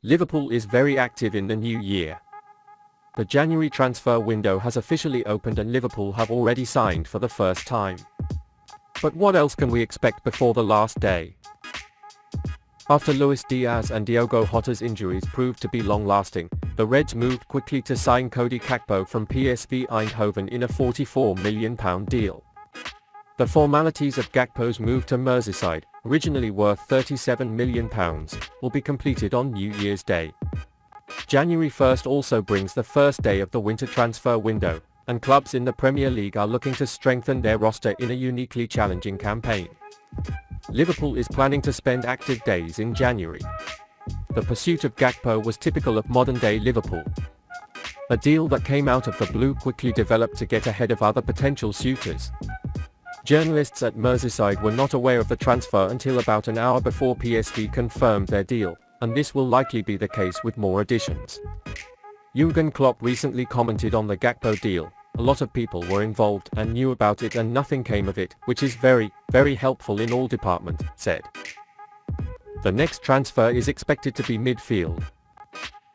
Liverpool is very active in the new year. The January transfer window has officially opened and Liverpool have already signed for the first time. But what else can we expect before the last day? After Luis Diaz and Diogo Jota's injuries proved to be long-lasting, the Reds moved quickly to sign Cody Gakpo from PSV Eindhoven in a £44 million deal. The formalities of Gakpo's move to Merseyside, originally worth £37 million, will be completed on New Year's Day. January 1st also brings the first day of the winter transfer window, and clubs in the Premier League are looking to strengthen their roster in a uniquely challenging campaign. Liverpool is planning to spend active days in January. The pursuit of Gakpo was typical of modern-day Liverpool. A deal that came out of the blue quickly developed to get ahead of other potential suitors. Journalists at Merseyside were not aware of the transfer until about an hour before PSV confirmed their deal, and this will likely be the case with more additions. Jürgen Klopp recently commented on the Gakpo deal. A lot of people were involved and knew about it and nothing came of it, which is very helpful in all departments, said. The next transfer is expected to be midfield.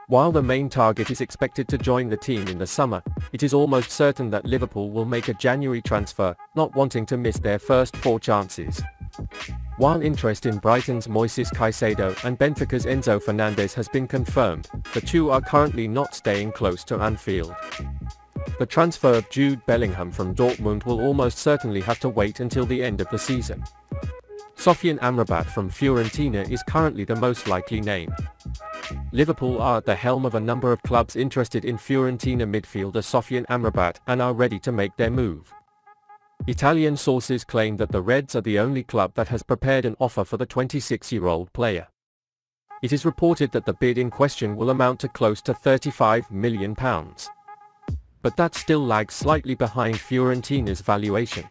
While the main target is expected to join the team in the summer, it is almost certain that Liverpool will make a January transfer, not wanting to miss their first 4 chances. While interest in Brighton's Moises Caicedo and Benfica's Enzo Fernandez has been confirmed, the two are currently not staying close to Anfield. The transfer of Jude Bellingham from Dortmund will almost certainly have to wait until the end of the season. Sofyan Amrabat from Fiorentina is currently the most likely name. Liverpool are at the helm of a number of clubs interested in Fiorentina midfielder Sofyan Amrabat and are ready to make their move. Italian sources claim that the Reds are the only club that has prepared an offer for the 26-year-old player. It is reported that the bid in question will amount to close to £35 million. But that still lags slightly behind Fiorentina's valuation.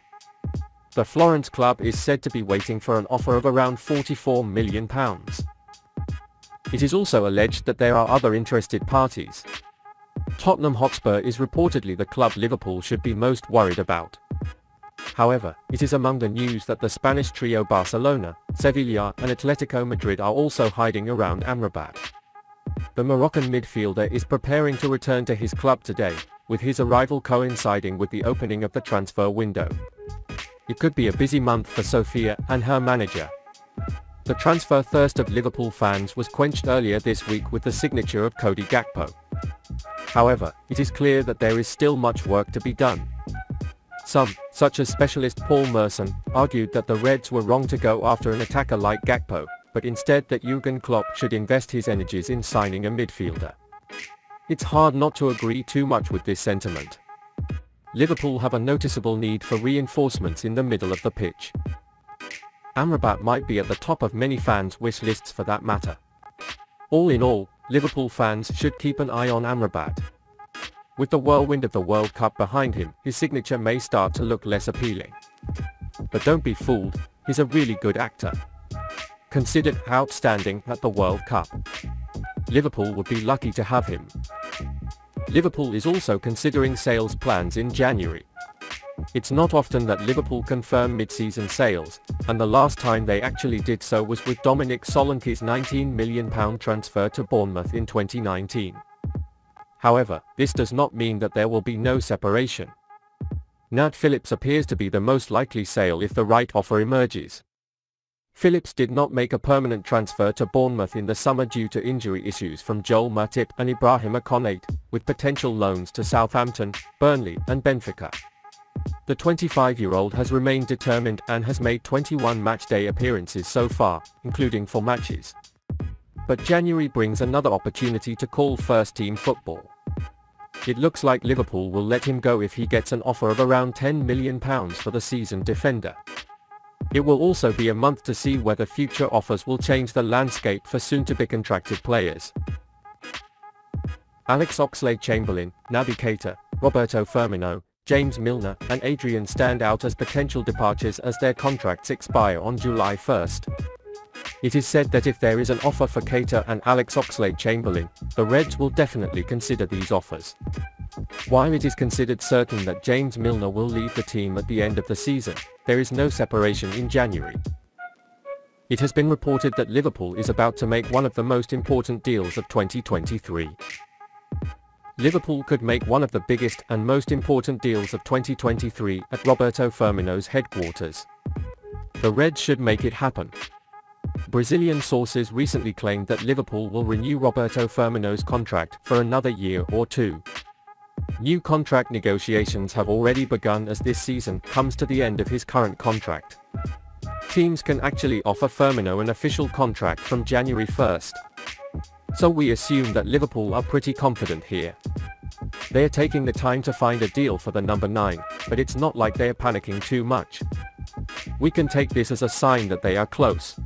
The Florence club is said to be waiting for an offer of around £44 million. It is also alleged that there are other interested parties. Tottenham Hotspur is reportedly the club Liverpool should be most worried about. However, it is among the news that the Spanish trio Barcelona, Sevilla and Atletico Madrid are also hiding around Amrabat. The Moroccan midfielder is preparing to return to his club today, with his arrival coinciding with the opening of the transfer window. It could be a busy month for Sofia and her manager. The transfer thirst of Liverpool fans was quenched earlier this week with the signature of Cody Gakpo. However, it is clear that there is still much work to be done. Some, such as specialist Paul Merson, argued that the Reds were wrong to go after an attacker like Gakpo, but instead that Jürgen Klopp should invest his energies in signing a midfielder. It's hard not to agree too much with this sentiment. Liverpool have a noticeable need for reinforcements in the middle of the pitch. Amrabat might be at the top of many fans' wish lists for that matter. All in all, Liverpool fans should keep an eye on Amrabat. With the whirlwind of the World Cup behind him, his signature may start to look less appealing. But don't be fooled, he's a really good actor. Considered outstanding at the World Cup. Liverpool would be lucky to have him. Liverpool is also considering sales plans in January. It's not often that Liverpool confirm mid-season sales, and the last time they actually did so was with Dominic Solanke's £19 million transfer to Bournemouth in 2019. However, this does not mean that there will be no separation. Nat Phillips appears to be the most likely sale if the right offer emerges. Phillips did not make a permanent transfer to Bournemouth in the summer due to injury issues from Joel Matip and Ibrahima Konate, with potential loans to Southampton, Burnley and Benfica. The 25-year-old has remained determined and has made 21 matchday appearances so far, including 4 matches. But January brings another opportunity to call first-team football. It looks like Liverpool will let him go if he gets an offer of around £10 million for the seasoned defender. It will also be a month to see whether future offers will change the landscape for soon-to-be contracted players. Alex Oxlade-Chamberlain, Naby Keita, Roberto Firmino, James Milner and Adrian stand out as potential departures as their contracts expire on July 1st. It is said that if there is an offer for Keita and Alex Oxlade-Chamberlain, the Reds will definitely consider these offers. While it is considered certain that James Milner will leave the team at the end of the season, there is no separation in January. It has been reported that Liverpool is about to make one of the most important deals of 2023. Liverpool could make one of the biggest and most important deals of 2023 at Roberto Firmino's headquarters. The Reds should make it happen. Brazilian sources recently claimed that Liverpool will renew Roberto Firmino's contract for another year or two. New contract negotiations have already begun as this season comes to the end of his current contract. Teams can actually offer Firmino an official contract from January 1st. So we assume that Liverpool are pretty confident here. They are taking the time to find a deal for the number 9, but it's not like they are panicking too much. We can take this as a sign that they are close.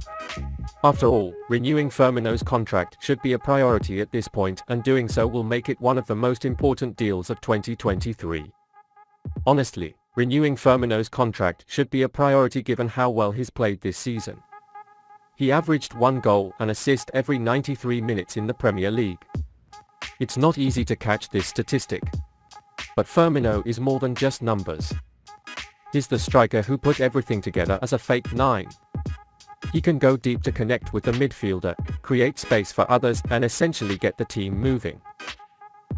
After all, renewing Firmino's contract should be a priority at this point, and doing so will make it one of the most important deals of 2023. Honestly, renewing Firmino's contract should be a priority given how well he's played this season. He averaged 1 goal and assist every 93 minutes in the Premier League. It's not easy to catch this statistic. But Firmino is more than just numbers. He's the striker who put everything together as a fake 9. He can go deep to connect with the midfielder, create space for others and essentially get the team moving.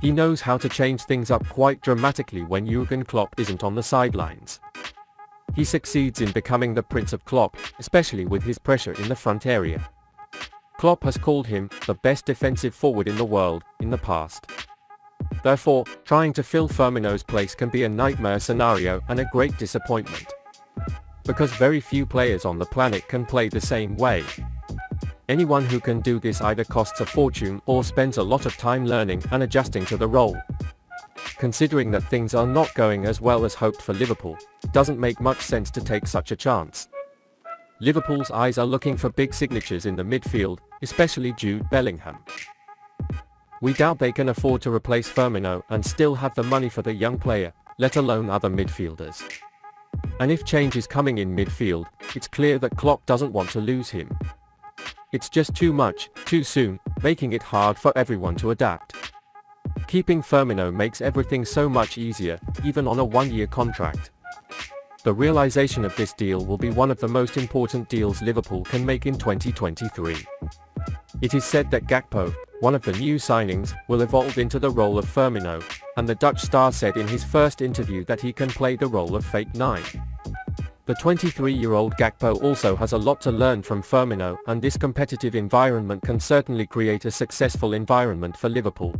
He knows how to change things up quite dramatically when Jürgen Klopp isn't on the sidelines. He succeeds in becoming the Prince of Klopp, especially with his pressure in the front area. Klopp has called him the best defensive forward in the world in the past. Therefore, trying to fill Firmino's place can be a nightmare scenario and a great disappointment. Because very few players on the planet can play the same way. Anyone who can do this either costs a fortune or spends a lot of time learning and adjusting to the role. Considering that things are not going as well as hoped for Liverpool, it doesn't make much sense to take such a chance. Liverpool's eyes are looking for big signatures in the midfield, especially Jude Bellingham. We doubt they can afford to replace Firmino and still have the money for the young player, let alone other midfielders. And if change is coming in midfield, it's clear that Klopp doesn't want to lose him. It's just too much, too soon, making it hard for everyone to adapt. Keeping Firmino makes everything so much easier, even on a 1-year contract. The realization of this deal will be one of the most important deals Liverpool can make in 2023. It is said that Gakpo, one of the new signings, will evolve into the role of Firmino, and the Dutch star said in his first interview that he can play the role of fake 9. The 23-year-old Gakpo also has a lot to learn from Firmino, and this competitive environment can certainly create a successful environment for Liverpool.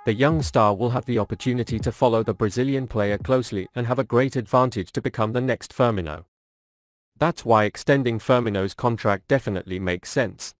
The young star will have the opportunity to follow the Brazilian player closely and have a great advantage to become the next Firmino. That's why extending Firmino's contract definitely makes sense.